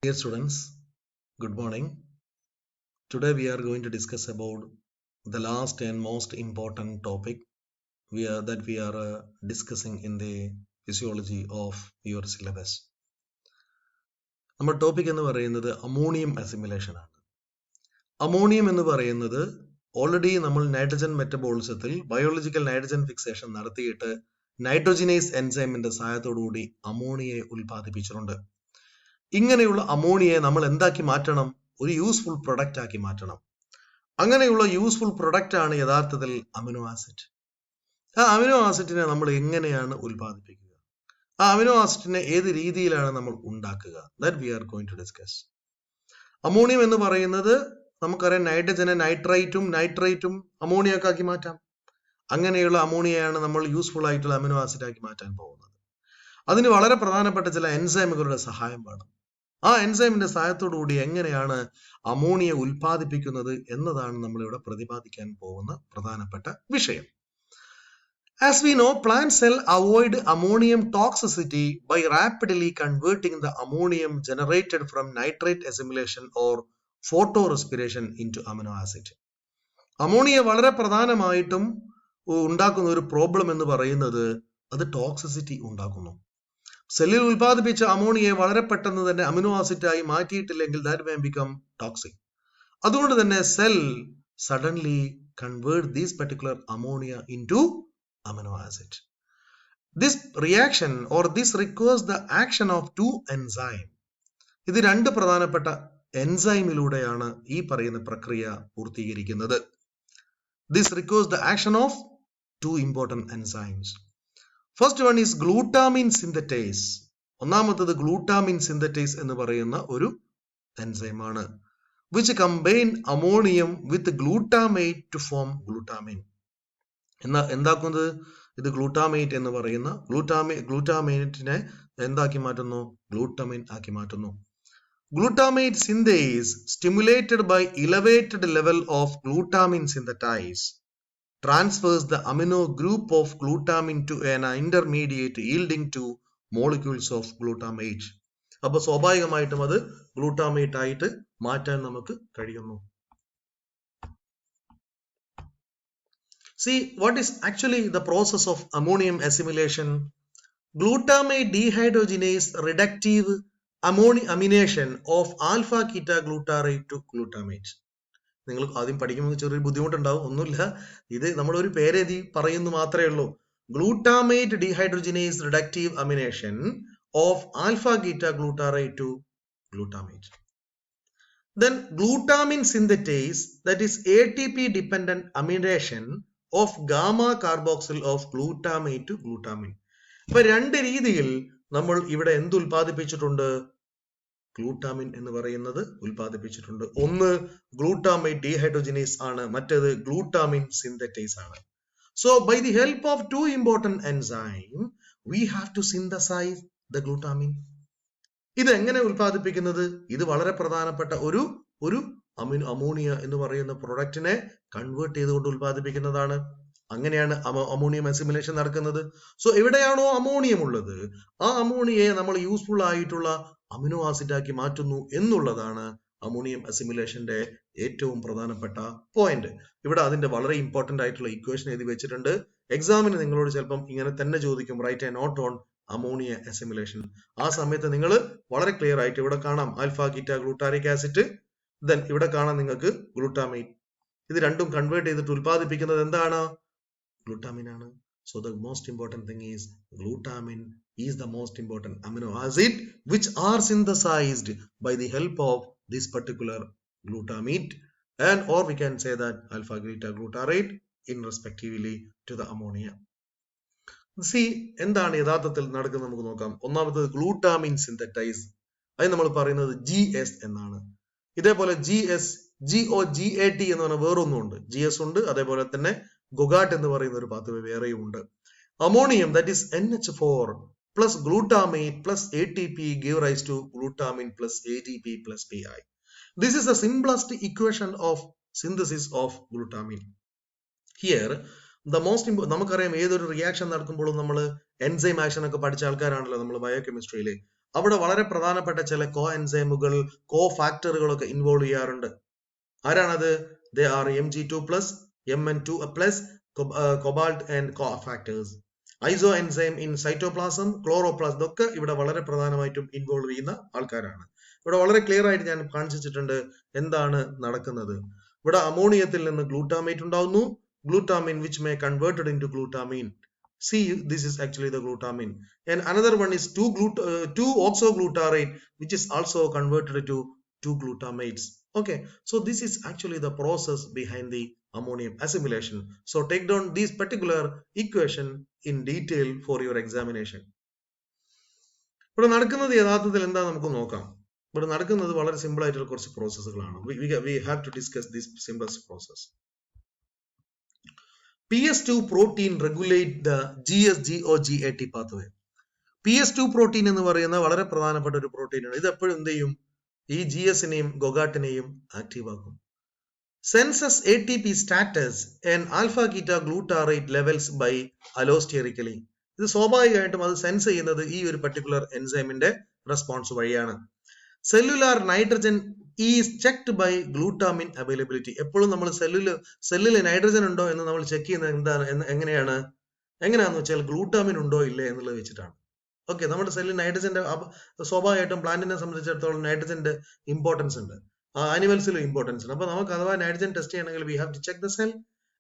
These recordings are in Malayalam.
Dear students, good morning. Today we are going to discuss about the last and most important topic that we are discussing in the physiology of your syllabus. നമ്മുടെ ടോപ്പിക് എന്ന് പറയുന്നത് അമോണിയം അസിമിലേഷൻ ആണ്. അമോണിയം എന്ന് പറയുന്നത് ഓൾറെഡി നമ്മൾ നൈട്രജൻ മെറ്റബോളിസത്തിൽ ബയോളജിക്കൽ നൈട്രജൻ ഫിക്സേഷൻ നടത്തിയിട്ട് നൈട്രോജിനേസ് എൻസൈമിന്റെ സഹായത്തോടുകൂടി അമോണിയയെ ഉൽപ്പാദിപ്പിച്ചിട്ടുണ്ട്. ഇങ്ങനെയുള്ള അമോണിയയെ നമ്മൾ എന്താക്കി മാറ്റണം? ഒരു യൂസ്ഫുൾ പ്രൊഡക്റ്റ് ആക്കി മാറ്റണം. അങ്ങനെയുള്ള യൂസ്ഫുൾ പ്രൊഡക്റ്റ് ആണ് യഥാർത്ഥത്തിൽ അമിനോ ആസിഡ്. ആ അമിനോ ആസിഡിനെ നമ്മൾ എങ്ങനെയാണ് ഉൽപ്പാദിപ്പിക്കുക? ആ അമിനോ ആസിഡിനെ ഏത് രീതിയിലാണ് നമ്മൾ ഉണ്ടാക്കുക? That we are going to discuss. Ammonium എന്ന് പറയുന്നത് നമുക്കറിയാം, നൈട്രജനെ നൈട്രേറ്റും അമോണിയൊക്കെ ആക്കി മാറ്റാം. അങ്ങനെയുള്ള അമോണിയയാണ് നമ്മൾ യൂസ്ഫുൾ ആയിട്ടുള്ള അമിനോ ആസിഡ് ആക്കി മാറ്റാൻ പോകുന്നത്. അതിന് വളരെ പ്രധാനപ്പെട്ട ചില എൻസൈമുകളുടെ സഹായം വേണം. ആ എൻസൈമിന്റെ സഹായത്തോടു കൂടി എങ്ങനെയാണ് അമോണിയ ഉൽപ്പാദിപ്പിക്കുന്നത് എന്നതാണ് നമ്മൾ ഇവിടെ പ്രതിപാദിക്കാൻ പോകുന്ന പ്രധാനപ്പെട്ട വിഷയം. As we know, plant cell avoid ammonium toxicity by rapidly converting the ammonium generated from nitrate assimilation or photorespiration into amino acid. Ammonia വളരെ പ്രധാനമായിട്ടും ഉണ്ടാക്കുന്ന ഒരു പ്രോബ്ലം എന്ന് പറയുന്നത് അത് ടോക്സിസിറ്റി ഉണ്ടാക്കുന്നു. സെല്ലിൽ ഉൽപ്പാദിപ്പിച്ച അമോണിയയെ വളരെ പെട്ടെന്ന് തന്നെ അമിനോ ആസിഡായി മാറ്റിയിട്ടില്ലെങ്കിൽ that may become toxic. അതുകൊണ്ട് തന്നെ cell suddenly convert this particular ammonia into amino acid. This reaction or this requires the action of two enzymes. ഇത് രണ്ട് പ്രധാനപ്പെട്ട എൻസൈമിലൂടെയാണ് ഈ പറയുന്ന പ്രക്രിയ പൂർത്തീകരിക്കുന്നത്. This requires the action of two important enzymes. First one is glutamine synthetase. ഒന്നാമത്തത് ഗ്ലൂട്ടാമിൻ സിന്തറ്റേസ് എന്ന് പറയുന്ന ഒരു എൻസൈമാണ്, which combine ammonium with glutamate to form glutamine. എന്താക്കുന്നത്? ഇത് ഗ്ലൂട്ടാമേറ്റ് എന്ന് പറയുന്ന ഗ്ലൂട്ടാമേറ്റിനെ എന്താക്കി മാറ്റുന്നു? ഗ്ലൂട്ടമിൻ ആക്കി മാറ്റുന്നു. Glutamate synthase stimulated by elevated level of glutamine synthetase transfers the amino group of glutamine to an intermediate yielding to molecules of glutamate. അപ്പോൾ സ്വാഭാവികമായിട്ടും അത് ഗ്ലൂട്ടാമേറ്റ് ആയിട്ട് മാറ്റാൻ നമുക്ക് കഴിയുന്നു. See, what is actually the process of ammonium assimilation? Glutamate dehydrogenase reductive amination of alpha ketoglutarate to glutamate. നിങ്ങൾ ആദ്യം പഠിക്കുമ്പോൾ ചെറിയൊരു ബുദ്ധിമുട്ടുണ്ടാവും. ഒന്നുമില്ല, ഇത് നമ്മളൊരു പേരെഴുതി പറയുന്നു മാത്രമേ ഉള്ളൂ. Glutamate dehydrogenase reductive amination of alpha keto glutarate to glutamate. Then glutamine synthetase, that is ATP dependent amination of gamma carboxyl of glutamate to glutamine. അപ്പൊ രണ്ട് രീതിയിൽ നമ്മൾ ഇവിടെ എന്ത് ഉൽപ്പാദിപ്പിച്ചിട്ടുണ്ട്? ഗ്ലൂട്ടാമിൻ എന്ന് പറയുന്നത് ഉൽപ്പാദിപ്പിച്ചിട്ടുണ്ട്. ഒന്ന് ഗ്ലൂട്ടാമേറ്റ് ഡീഹൈഡ്രോജിനേസ് ആണ്, മറ്റേത് ഗ്ലൂട്ടാമിൻ സിന്തറ്റേസ് ആണ്. So by the help of two important enzyme we have to synthesize the glutamine. ഇത് എങ്ങനെ ഉൽപ്പാദിപ്പിക്കുന്നത്? ഇത് വളരെ പ്രധാനപ്പെട്ട ഒരു അമോണിയ എന്ന് പറയുന്ന പ്രൊഡക്റ്റിനെ കൺവേർട്ട് ചെയ്തുകൊണ്ട് ഉൽപ്പാദിപ്പിക്കുന്നതാണ്. അങ്ങനെയാണ് അമോണിയം അസിമിലേഷൻ നടക്കുന്നത്. സോ എവിടെയാണോ അമോണിയം ഉള്ളത്, ആ അമോണിയയെ നമ്മൾ യൂസ്ഫുൾ ആയിട്ടുള്ള അമിനോ ആസിഡ് ആക്കി മാറ്റുന്നു എന്നുള്ളതാണ് അമോണിയം അസിമിലേഷന്റെ ഏറ്റവും പ്രധാനപ്പെട്ട പോയിന്റ്. ഇവിടെ അതിന്റെ വളരെ ഇമ്പോർട്ടന്റ് ആയിട്ടുള്ള ഇക്വേഷൻ എഴുതി വെച്ചിട്ടുണ്ട്. എക്സാമിന് നിങ്ങളോട് ചിലപ്പം ഇങ്ങനെ തന്നെ ചോദിക്കും, write a note on ammonia assimilation. ആ സമയത്ത് നിങ്ങൾ വളരെ ക്ലിയർ ആയിട്ട് ഇവിടെ കാണാം alpha keto glutaric acid, then ഇവിടെ കാണാം നിങ്ങൾക്ക് ഗ്ലൂട്ടാമേറ്റ്. ഇത് രണ്ടും കൺവേർട്ട് ചെയ്തിട്ട് ഉൽപ്പാദിപ്പിക്കുന്നത് എന്താണ്? ഗ്ലൂട്ടാമിൻ ആണ്. So the most important thing is glutamine is the most important amino acid which are synthesized by the help of this particular glutamate, and or we can say that alpha beta glutarate in respectively to the ammonia. See, എന്താണ് യഥാർത്ഥത്തിൽ നടക്കുന്നത് നമുക്ക് നോക്കാം. ഒന്നാമത്തത് ഗ്ലൂട്ടാമിൻ സിന്തറ്റൈസ്, അത് നമ്മൾ പറയുന്നത് GS എന്നാണ്. ഇതേപോലെ GOGAT എന്ന് പറഞ്ഞ വേറൊന്നുണ്ട്. GS ഉണ്ട്, അതേപോലെ തന്നെ ഗൊഗാട്ട് എന്ന് പറയുന്ന ഒരു പാത്വേ വേറെയും ഉണ്ട്. Ammonium, that is NH4 plus glutamate plus ATP give rise to glutamine plus ATP plus PI. This is the simplest equation of synthesis of glutamine. Here the most നമുക്കറിയാം, ഏതൊരു റിയാക്ഷൻ നടക്കുമ്പോഴും നമ്മൾ എൻസൈം ആക്ഷൻ ഒക്കെ പഠിച്ച ആൾക്കാരാണല്ലോ നമ്മൾ ബയോകെമിസ്ട്രിയിൽ. അവിടെ വളരെ പ്രധാനപ്പെട്ട ചില കോ എൻസൈമുകൾ, കോ ഫാക്ടറുകളൊക്കെ ഇൻവോൾവ് ചെയ്യാറുണ്ട്. ആരാണത്? They are Mg2+, Mn2+, cobalt and cofactors. Iso enzyme in cytoplasm, chloroplast ഇതൊക്കെ ഇവിടെ വളരെ പ്രധാനമായിട്ടും ഇൻവോൾവ് ചെയ്യുന്ന ആൾക്കാരാണ്. ഇവിടെ വളരെ ക്ലിയർ ആയിട്ട് ഞാൻ കാണിച്ചിട്ടുണ്ട് എന്താണ് നടക്കുന്നത്. ഇവിടെ അമോണിയത്തിൽ നിന്ന് ഗ്ലൂട്ടാമേറ്റ് ഉണ്ടാവുന്നു. Glutamine which may converted into glutamine. See, this is actually the glutamine. And another one is 2-oxoglutarate, which is also converted to 2 glutamates. Okay, so this is actually the process behind the ammonium assimilation. So take down this particular equation in detail for your examination. ഇവിടെ നടക്കുന്നത് യഥാർത്ഥത്തിൽ എന്താ നമുക്ക് നോക്കാം. ഇവിടെ നടക്കുന്നത് വളരെ സിമ്പിൾ ആയിട്ടുള്ള കുറച്ച് പ്രോസസ്സുകളാണ്. We have to discuss this simple process. PS2 protein regulate the GSGO-GAT pathway. PS2 protein എന്ന് പറയുന്ന വളരെ പ്രധാനപ്പെട്ട ഒരു പ്രോട്ടീനാണ്. ഇത് എപ്പോഴും എന്ത് ചെയ്യും? ഈ GS-നെയും ഗൊഗാട്ടിനെയും ആക്റ്റീവ് ആക്കും. Senses ATP status and alpha beta glutarate levels by allosterically. ഇത് സ്വാഭാവികമായിട്ടും അത് സെൻസ് ചെയ്യുന്നത് ഈ ഒരു പർട്ടിക്കുലർ എൻസൈമിന്റെ റെസ്പോൺസ് വഴിയാണ്. Cellular nitrogen is checked by glutamine availability. എപ്പോഴും നമ്മൾ സെല്ലിൽ നൈട്രജൻ ഉണ്ടോ എന്ന് നമ്മൾ ചെക്ക് ചെയ്യുന്നത് എങ്ങനെയാന്ന് വെച്ചാൽ ഗ്ലൂട്ടാമിൻ ഉണ്ടോ ഇല്ലേ എന്നുള്ളത് വെച്ചിട്ടാണ്. ഓക്കെ, നമ്മുടെ സെല്ലിൽ നൈട്രജന്റെ സ്വാഭാവികമായിട്ടും പ്ലാന്റിനെ സംബന്ധിച്ചിടത്തോളം നൈട്രജന്റെ ഇമ്പോർട്ടൻസ് ഉണ്ട്, ആനിമൽസിലും ഇമ്പോർട്ടൻസ് ഉണ്ട്. അപ്പൊ നമുക്ക് അഥവാ നൈട്രജൻ ടെസ്റ്റ് ചെയ്യണമെങ്കിൽ we have to check the cell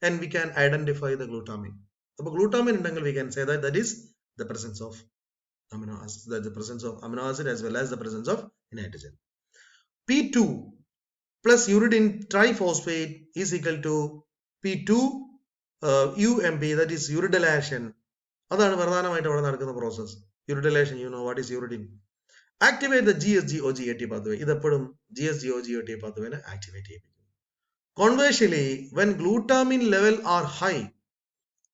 and we can identify the glutamine. അപ്പൊ ഗ്ലൂട്ടാമിൻ ഉണ്ടെങ്കിൽ we can say that is the presence of amino acids, that the presence of amino acid as well as the presence of nitrogen. P2 plus uridine triphosphate is equal to P2 UMP, that is uridylation. അതാണ് പ്രധാനമായിട്ട് അവിടെ നടക്കുന്ന process. uridylation, you know what is uridine. Activate the GSGO-GAT pathway. ഇതെപ്പോഴും GSGO-GAT pathway നെ ആക്ടിവേറ്റ് ചെയ്യിപ്പിക്കും. Conversely, when glutamine level are high,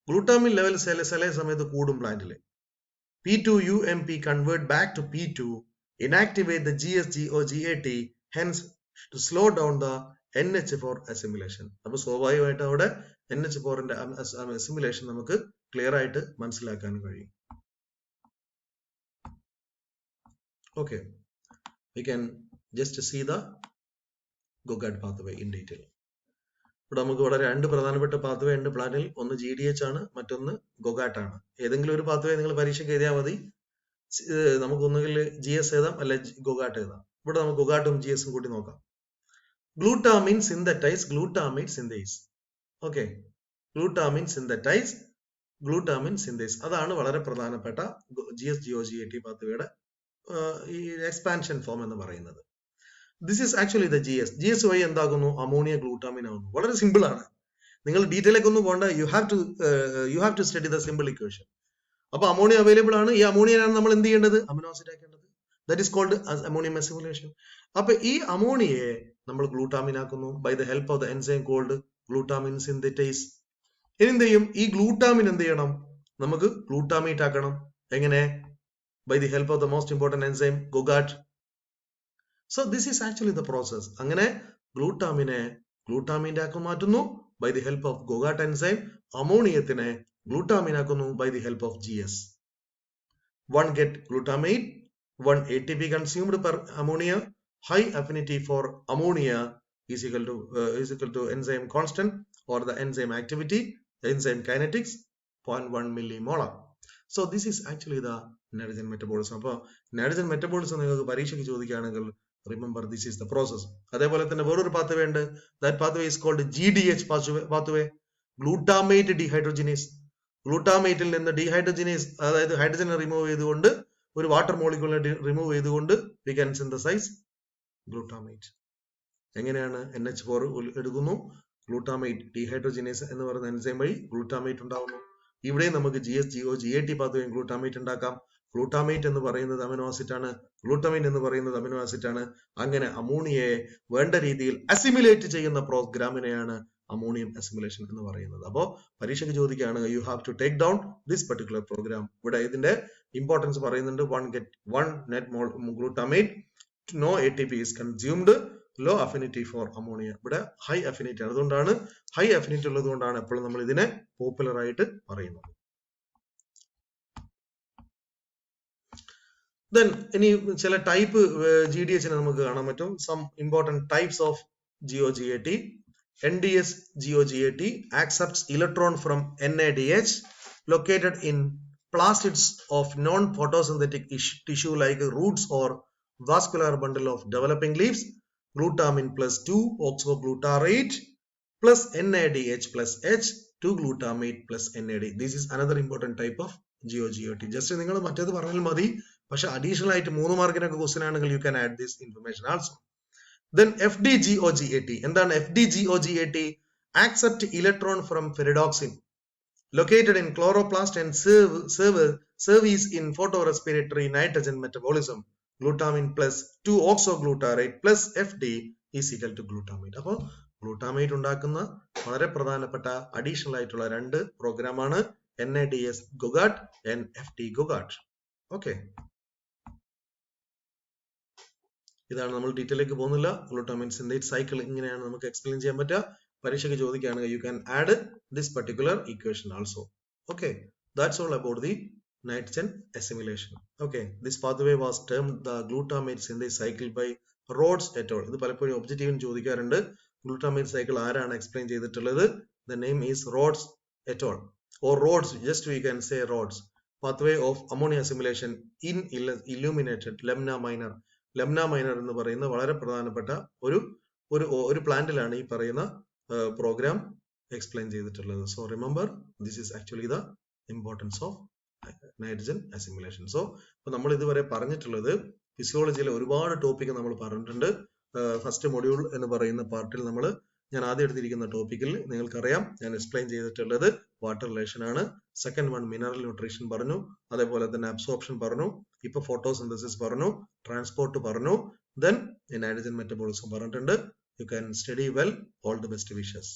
glutamine level ചില സമയത്ത് കൂടും പ്ലാന്റിൽ. P2-UMP convert back to P2, inactivate the GSGO-GAT, hence to slow down the NH4 assimilation. അപ്പോൾ സ്വാഭാവികമായിട്ട് അവിടെ NH4ന്റെ assimilation നമുക്ക് ക്ലിയർ ആയിട്ട് മനസ്സിലാക്കാൻ കഴിയും. Okay, we can just see the GOGAT pathway in detail. ഇവിടെ നമുക്ക് വളരെ രണ്ട് പ്രധാനപ്പെട്ട പാത്വേ ഉണ്ട് പ്ലാന്റിൽ. ഒന്ന് GDH ആണ്, മറ്റൊന്ന് ഗൊഗാട്ട് ആണ്. ഏതെങ്കിലും ഒരു പാത്വേ നിങ്ങൾ പരീക്ഷയ്ക്ക് എഴുതിയാൽ മതി. നമുക്ക് ഒന്നുകിൽ GS എഴുതാം, അല്ലെ ഗൊഗാട്ട് എഴുതാം. ഇവിടെ നമുക്ക് ഗൊഗാട്ടും GS കൂട്ടി നോക്കാം. Glutamine synthesise, glutamate synthase. Okay, glutamine synthesise, glutamine synthase. അതാണ് വളരെ പ്രധാനപ്പെട്ട GSGO-GAT പാത്വേയുടെ ഈ എക്സ്പാൻഷൻ ഫോം എന്ന് പറയുന്നത്. This is actually the GS വഴി എന്താകുന്നു? അമോണിയ ഗ്ലൂട്ടാമിൻ ആകുന്നു. വളരെ സിമ്പിൾ ആണ്, നിങ്ങൾ ഡീറ്റെയിലേക്ക് ഒന്നും പോകണ്ട. You have to study the simple equation. അപ്പൊ അമോണിയ അവൈലബിൾ ആണ്. ഈ അമോണിയനാണ് നമ്മൾ എന്ത് ചെയ്യേണ്ടത്? അമിനോ ആസിഡ് ആക്കേണ്ടത്. That is called ammonium assimilation. അപ്പൊ ഈ അമോണിയയെ നമ്മൾ ഗ്ലൂട്ടാമിൻ ആക്കുന്നു by the help of the enzyme called glutamine synthetase. ഇനി എന്ത് ചെയ്യും? ഈ ഗ്ലൂട്ടാമിൻ എന്ത് ചെയ്യണം? നമുക്ക് ഗ്ലൂട്ടാമേറ്റ് ആക്കണം. എങ്ങനെ? By the help of the most important enzyme GOGAT. So this is actually the process. അങ്ങനെ ഗ്ലൂട്ടാമിനെ ഗ്ലൂട്ടാമിന്റെ ആക്കി മാറ്റുന്നു by the help of GOGAT enzyme. അമോണിയത്തിനെ ഗ്ലൂട്ടാമിൻ ആക്കുന്നു by the help of GS. One get glutamate, one ATP consumed per ammonia. High affinity for ammonia is equal to enzyme constant or the enzyme activity, the enzyme kinetics 0.1 millimolar. So this is actually the nitrogen metabolism. അപ്പോൾ nitrogen metabolism നിങ്ങൾക്ക് പരീക്ഷയ്ക്ക് ചോദിക്കുകയാണെങ്കിൽ remember this is the process. അതേപോലെ തന്നെ വേറൊരു പാത്വേ ഉണ്ട്. that pathway is called GDH pathway, glutamate dehydrogenase. ഗ്ലൂട്ടാമേറ്റിൽ നിന്ന് ഡീഹൈഡ്രോജിനേസ്, അതായത് ഹൈഡ്രജനെ റിമൂവ് ചെയ്തുകൊണ്ട് ഒരു വാട്ടർ മോളിക്യൂളിനെ റിമൂവ് ചെയ്തുകൊണ്ട് we can synthesize glutamate. എങ്ങനെയാണ്? NH4 എടുക്കുന്നു, ഗ്ലൂട്ടാമേറ്റ് ഡീഹൈഡ്രോജിനേസ് എന്ന് പറയുന്ന എൻസൈം വഴി ഗ്ലൂട്ടാമേറ്റ് ഉണ്ടാവുന്നു. ഇവിടെ നമുക്ക് GSGO-GAT പാത്വേയും ഗ്ലൂട്ടാമേറ്റ് ഉണ്ടാക്കാം. ഗ്ലൂട്ടാമേറ്റ് എന്ന് പറയുന്നത് അമിനോ ആസിഡ് ആണ്, ഗ്ലൂട്ടാമിൻ എന്ന് പറയുന്നത് അമിനോ ആസിഡ് ആണ്. അങ്ങനെ അമോണിയയെ വേണ്ട രീതിയിൽ അസിമിലേറ്റ് ചെയ്യുന്ന പ്രോഗ്രാമിനെയാണ് അമോണിയം അസിമിലേഷൻ എന്ന് പറയുന്നത്. അപ്പോൾ പരീക്ഷയ്ക്ക് ചോദിക്കുകയാണ് you have to take down this particular programme. ഇവിടെ ഇതിന്റെ ഇമ്പോർട്ടൻസ് പറയുന്നുണ്ട്. one net glutamate, no ATP is consumed, low affinity for ammonia. ഇവിടെ ഹൈ അഫിനിറ്റി ആണ്. അതുകൊണ്ടാണ് ഹൈ അഫിനിറ്റി ഉള്ളത് കൊണ്ടാണ് എപ്പോഴും നമ്മൾ ഇതിനെ പോപ്പുലർ ആയിട്ട് പറയുന്നത്. Then ഇനി ചില ടൈപ്പ് GDH നമുക്ക് കാണാൻ പറ്റും. Some important types of GOGAT. NDS GOGAT accepts electron from NADH located in plastids of non-photosynthetic tissue like roots or vascular bundle of developing leaves. Glutamine plus 2 oxoglutarate plus NADH plus H 2 glutamate plus NAD. This is another important type of GOGAT. Just നിങ്ങൾ മറ്റേത് പറഞ്ഞാൽ മതി, പക്ഷെ അഡീഷണൽ ആയിട്ട് 3 മാർക്കിനൊക്കെ ക്വസ്റ്റ്യൻ ആണെങ്കിൽ you can add this information also. Then FDGOGAT. എന്താണ് FDGOGAT? Accept electron from ferredoxin located in chloroplast and service in photorespiratory nitrogen metabolism. Glutamine plus 2 oxoglutarate plus FD is equal to glutamate. അപ്പോൾ ഗ്ലൂട്ടാമേറ്റ് ഉണ്ടാക്കുന്ന വളരെ പ്രധാനപ്പെട്ട അഡീഷണൽ ആയിട്ടുള്ള 2 പ്രോഗ്രാമാണ് NADS GOGAT and FD GOGAT. Okay, ഇതാണ് നമ്മൾ ഡീറ്റെയിലേക്ക് പോകുന്നില്ല. ഗ്ലൂട്ടാമൈൻ സിന്തേസ് സൈക്കിൾ ഇങ്ങനെയാണ് നമുക്ക് എക്സ്പ്ലെയിൻ ചെയ്യാൻ പറ്റുക. പരീക്ഷയ്ക്ക് ചോദിക്കുകയാണെങ്കിൽ you can add this particular equation also. Okay, that's all about the nitrogen assimilation. Okay, this pathway was termed the glutamate synthase cycle by Rhodes et al. ഇത് പലപ്പോഴും ഒബ്ജക്റ്റീവിന് ചോദിക്കാറുണ്ട്. ഗ്ലൂട്ടാമേറ്റ് സൈക്കിൾ ആരാണ് എക്സ്പ്ലെയിൻ ചെയ്തിട്ടുള്ളത്? The name is Rhodes et al. or Rhodes, just we can say Rhodes. Pathway of ammonia assimilation in illuminated lemna minor. Lemna minor എന്ന് പറയുന്ന വളരെ പ്രധാനപ്പെട്ട ഒരു പ്ലാന്റിലാണ് ഈ പറയുന്ന പ്രോഗ്രാം എക്സ്പ്ലെയിൻ ചെയ്തിട്ടുള്ളത്. So remember, this is actually the importance of nitrogen assimilation. So ഇപ്പൊ നമ്മൾ ഇതുവരെ പറഞ്ഞിട്ടുള്ളത് ഫിസിയോളജിയിലെ ഒരുപാട് ടോപ്പിക് നമ്മൾ പറഞ്ഞിട്ടുണ്ട്. ഫസ്റ്റ് മൊഡ്യൂൾ എന്ന് പറയുന്ന പാർട്ടിൽ ഞാൻ ആദ്യം എടുത്തിരിക്കുന്ന ടോപ്പിക്കിൽ നിങ്ങൾക്കറിയാം ഞാൻ എക്സ്പ്ലെയിൻ ചെയ്തിട്ടുള്ളത് വാട്ടർ റിലേഷൻ ആണ്. സെക്കൻഡ് വൺ മിനറൽ ന്യൂട്രീഷൻ പറഞ്ഞു, അതേപോലെ തന്നെ അബ്സോർപ്ഷൻ പറഞ്ഞു, ഇപ്പൊ ഫോട്ടോസിന്തസിസ് പറഞ്ഞു, ട്രാൻസ്പോർട്ട് പറഞ്ഞു, ദെൻ നൈട്രജൻ മെറ്റബോളിസം പറഞ്ഞിട്ടുണ്ട്. You can study well. All the best wishes.